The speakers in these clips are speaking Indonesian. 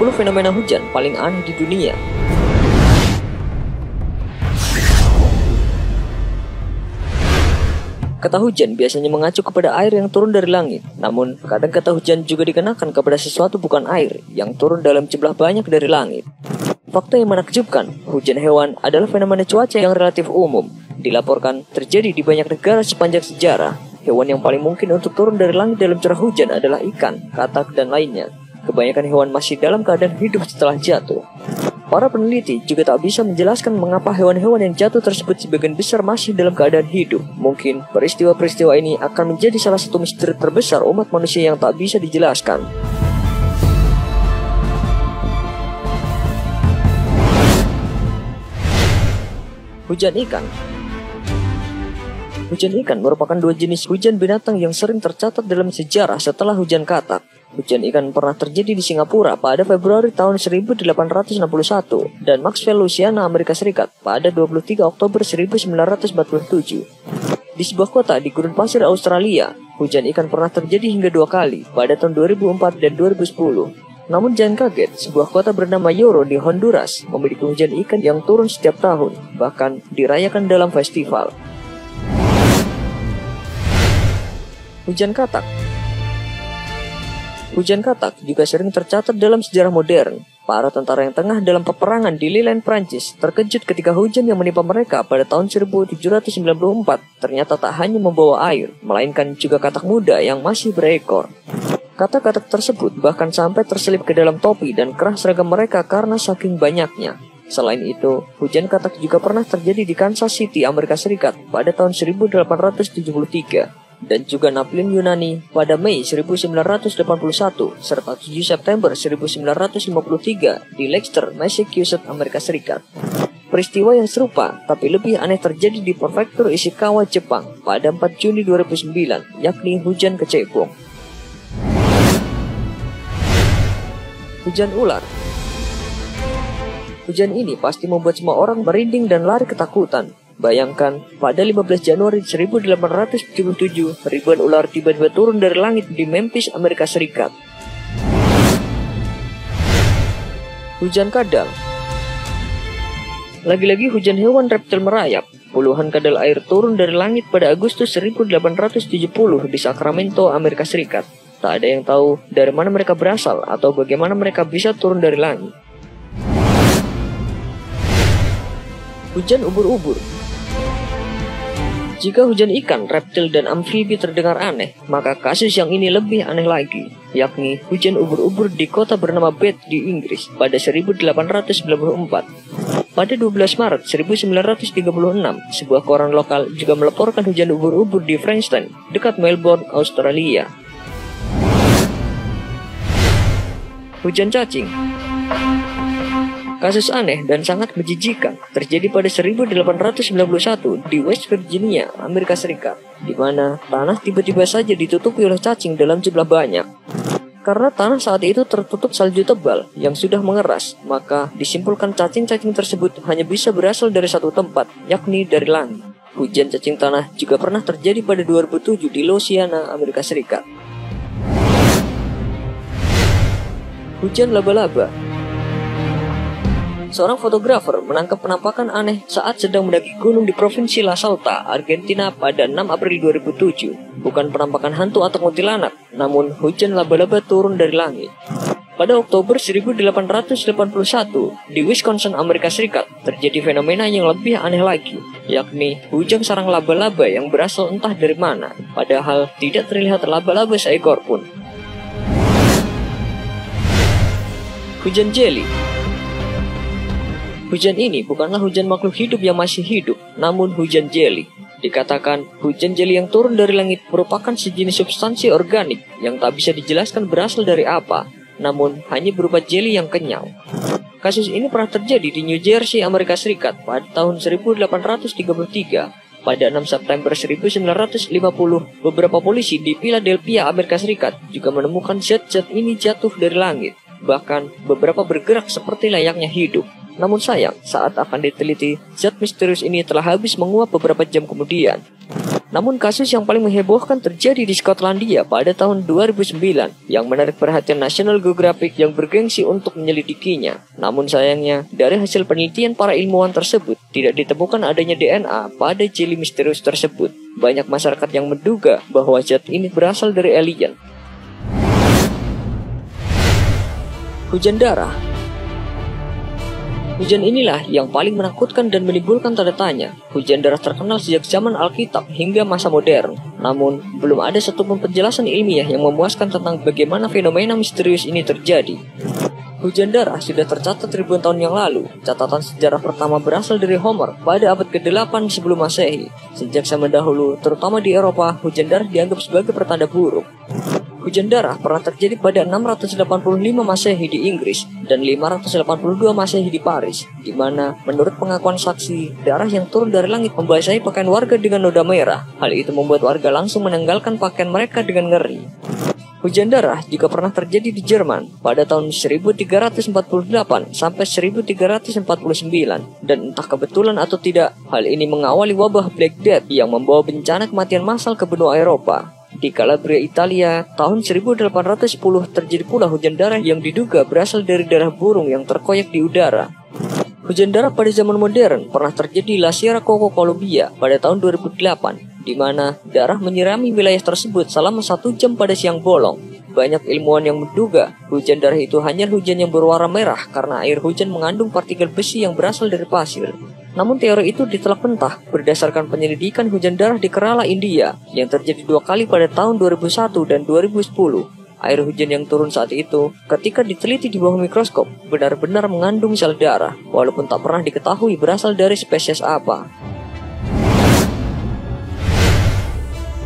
10 fenomena hujan paling aneh di dunia. Kata hujan biasanya mengacu kepada air yang turun dari langit. Namun, kadang kata hujan juga dikenakan kepada sesuatu bukan air yang turun dalam jumlah banyak dari langit. Fakta yang menakjubkan, hujan hewan adalah fenomena cuaca yang relatif umum. Dilaporkan terjadi di banyak negara sepanjang sejarah. Hewan yang paling mungkin untuk turun dari langit dalam curah hujan adalah ikan, katak, dan lainnya. Kebanyakan hewan masih dalam keadaan hidup setelah jatuh. Para peneliti juga tak bisa menjelaskan mengapa hewan-hewan yang jatuh tersebut sebagian besar masih dalam keadaan hidup. Mungkin peristiwa-peristiwa ini akan menjadi salah satu misteri terbesar umat manusia yang tak bisa dijelaskan. Hujan ikan. Hujan ikan merupakan dua jenis hujan binatang yang sering tercatat dalam sejarah setelah hujan katak. Hujan ikan pernah terjadi di Singapura pada Februari tahun 1861 dan Maxwell, Louisiana, Amerika Serikat pada 23 Oktober 1947. Di sebuah kota di gurun pasir Australia, hujan ikan pernah terjadi hingga 2 kali pada tahun 2004 dan 2010. Namun jangan kaget, sebuah kota bernama Yoro di Honduras memiliki hujan ikan yang turun setiap tahun, bahkan dirayakan dalam festival. Hujan katak. Hujan katak juga sering tercatat dalam sejarah modern. Para tentara yang tengah dalam peperangan di Lillian, Prancis terkejut ketika hujan yang menimpa mereka pada tahun 1794 ternyata tak hanya membawa air, melainkan juga katak muda yang masih berekor. Katak-katak tersebut bahkan sampai terselip ke dalam topi dan kerah seragam mereka karena saking banyaknya. Selain itu, hujan katak juga pernah terjadi di Kansas City, Amerika Serikat pada tahun 1873. Dan juga Napoleon Yunani pada Mei 1981 serta 7 September 1953 di Leicester, Massachusetts, Amerika Serikat. Peristiwa yang serupa tapi lebih aneh terjadi di prefektur Ishikawa, Jepang pada 4 Juni 2009, yakni hujan kecebong. Hujan ular. Hujan ini pasti membuat semua orang merinding dan lari ketakutan. Bayangkan, pada 15 Januari 1877, ribuan ular tiba-tiba turun dari langit di Memphis, Amerika Serikat. Hujan kadal. Lagi-lagi hujan hewan reptil merayap. Puluhan kadal air turun dari langit pada Agustus 1870 di Sacramento, Amerika Serikat. Tak ada yang tahu dari mana mereka berasal atau bagaimana mereka bisa turun dari langit. Hujan ubur-ubur. Jika hujan ikan, reptil, dan amfibi terdengar aneh, maka kasus yang ini lebih aneh lagi, yakni hujan ubur-ubur di kota bernama Bath di Inggris pada 1894. Pada 12 Maret 1936, sebuah koran lokal juga melaporkan hujan ubur-ubur di Frankston, dekat Melbourne, Australia. Hujan cacing. Kasus aneh dan sangat menjijikan terjadi pada 1891 di West Virginia, Amerika Serikat, di mana tanah tiba-tiba saja ditutupi oleh cacing dalam jumlah banyak. Karena tanah saat itu tertutup salju tebal yang sudah mengeras, maka disimpulkan cacing-cacing tersebut hanya bisa berasal dari satu tempat, yakni dari langit. Hujan cacing tanah juga pernah terjadi pada 2007 di Louisiana, Amerika Serikat. Hujan laba-laba. Seorang fotografer menangkap penampakan aneh saat sedang mendaki gunung di Provinsi La Salta, Argentina pada 6 April 2007. Bukan penampakan hantu atau kuntilanak, namun hujan laba-laba turun dari langit. Pada Oktober 1881, di Wisconsin, Amerika Serikat, terjadi fenomena yang lebih aneh lagi, yakni hujan sarang laba-laba yang berasal entah dari mana, padahal tidak terlihat laba-laba seekor pun. Hujan jeli. Hujan ini bukanlah hujan makhluk hidup yang masih hidup, namun hujan jeli. Dikatakan, hujan jeli yang turun dari langit merupakan sejenis substansi organik yang tak bisa dijelaskan berasal dari apa, namun hanya berupa jeli yang kenyal. Kasus ini pernah terjadi di New Jersey, Amerika Serikat pada tahun 1833. Pada 6 September 1950, beberapa polisi di Philadelphia, Amerika Serikat juga menemukan zat-zat ini jatuh dari langit. Bahkan, beberapa bergerak seperti layaknya hidup. Namun sayang, saat akan diteliti, zat misterius ini telah habis menguap beberapa jam kemudian. Namun kasus yang paling menghebohkan terjadi di Skotlandia pada tahun 2009 yang menarik perhatian National Geographic yang bergengsi untuk menyelidikinya. Namun sayangnya, dari hasil penelitian para ilmuwan tersebut, tidak ditemukan adanya DNA pada jeli misterius tersebut. Banyak masyarakat yang menduga bahwa zat ini berasal dari alien. Hujan darah. Hujan inilah yang paling menakutkan dan menimbulkan tanda tanya. Hujan darah terkenal sejak zaman Alkitab hingga masa modern. Namun, belum ada satupun penjelasan ilmiah yang memuaskan tentang bagaimana fenomena misterius ini terjadi. Hujan darah sudah tercatat ribuan tahun yang lalu. Catatan sejarah pertama berasal dari Homer pada abad ke-8 sebelum Masehi. Sejak zaman dahulu, terutama di Eropa, hujan darah dianggap sebagai pertanda buruk. Hujan darah pernah terjadi pada 685 Masehi di Inggris dan 582 Masehi di Paris, di mana menurut pengakuan saksi, darah yang turun dari langit membasahi pakaian warga dengan noda merah. Hal itu membuat warga langsung menanggalkan pakaian mereka dengan ngeri. Hujan darah juga pernah terjadi di Jerman pada tahun 1348 sampai 1349, dan entah kebetulan atau tidak, hal ini mengawali wabah Black Death yang membawa bencana kematian massal ke benua Eropa. Di Calabria, Italia, tahun 1810 terjadi pula hujan darah yang diduga berasal dari darah burung yang terkoyak di udara. Hujan darah pada zaman modern pernah terjadi di La Sierra Coco, Colombia pada tahun 2008, di mana darah menyirami wilayah tersebut selama 1 jam pada siang bolong. Banyak ilmuwan yang menduga hujan darah itu hanya hujan yang berwarna merah karena air hujan mengandung partikel besi yang berasal dari pasir. Namun teori itu ditolak mentah berdasarkan penyelidikan hujan darah di Kerala, India yang terjadi 2 kali pada tahun 2001 dan 2010. Air hujan yang turun saat itu, ketika diteliti di bawah mikroskop, benar-benar mengandung sel darah, walaupun tak pernah diketahui berasal dari spesies apa.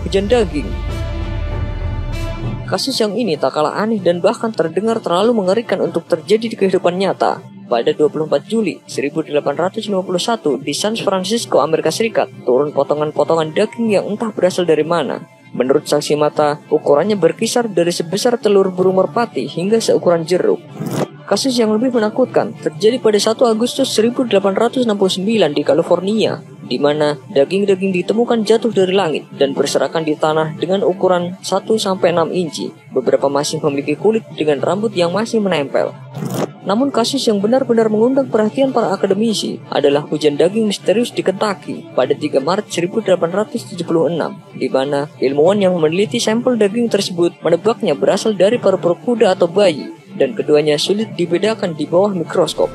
Hujan daging. Kasus yang ini tak kalah aneh dan bahkan terdengar terlalu mengerikan untuk terjadi di kehidupan nyata. Pada 24 Juli 1851 di San Francisco, Amerika Serikat, turun potongan-potongan daging yang entah berasal dari mana. Menurut saksi mata, ukurannya berkisar dari sebesar telur burung merpati hingga seukuran jeruk. Kasus yang lebih menakutkan terjadi pada 1 Agustus 1869 di California, di mana daging-daging ditemukan jatuh dari langit dan berserakan di tanah dengan ukuran 1-6 inci. Beberapa masih memiliki kulit dengan rambut yang masih menempel. Namun kasus yang benar-benar mengundang perhatian para akademisi adalah hujan daging misterius di Kentucky pada 3 Maret 1876, di mana ilmuwan yang meneliti sampel daging tersebut menebaknya berasal dari paru-paru kuda atau bayi, dan keduanya sulit dibedakan di bawah mikroskop.